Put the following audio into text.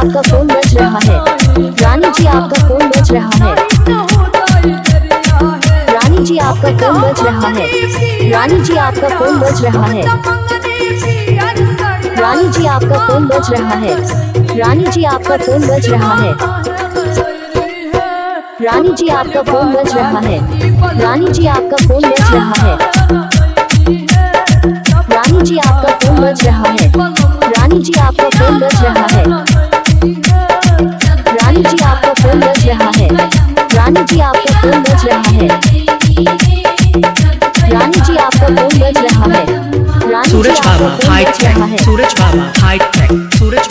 आपका फोन बज रहा है। रानी जी आपका फोन बज रहा है। रानी जी आपका फोन बज रहा है। रानी जी आपका फोन बज रहा है। रानी जी आपका फोन बज रहा है। रानी जी आपका फोन बज रहा है। रानी जी आपका फोन बज रहा है। रानी जी आपका फोन बज रहा है। रानी जी आपका फोन बज रहा है। रानी जी आपका फोन बज रहा है। रानी जी आपका फोन बज रहा है। रानी जी आपका फोन बज रहा है। रानी जी आपका फोन बज रहा है। सूरज बाबा हाई टेक, सूरज बाबा हाई टेक, सूरज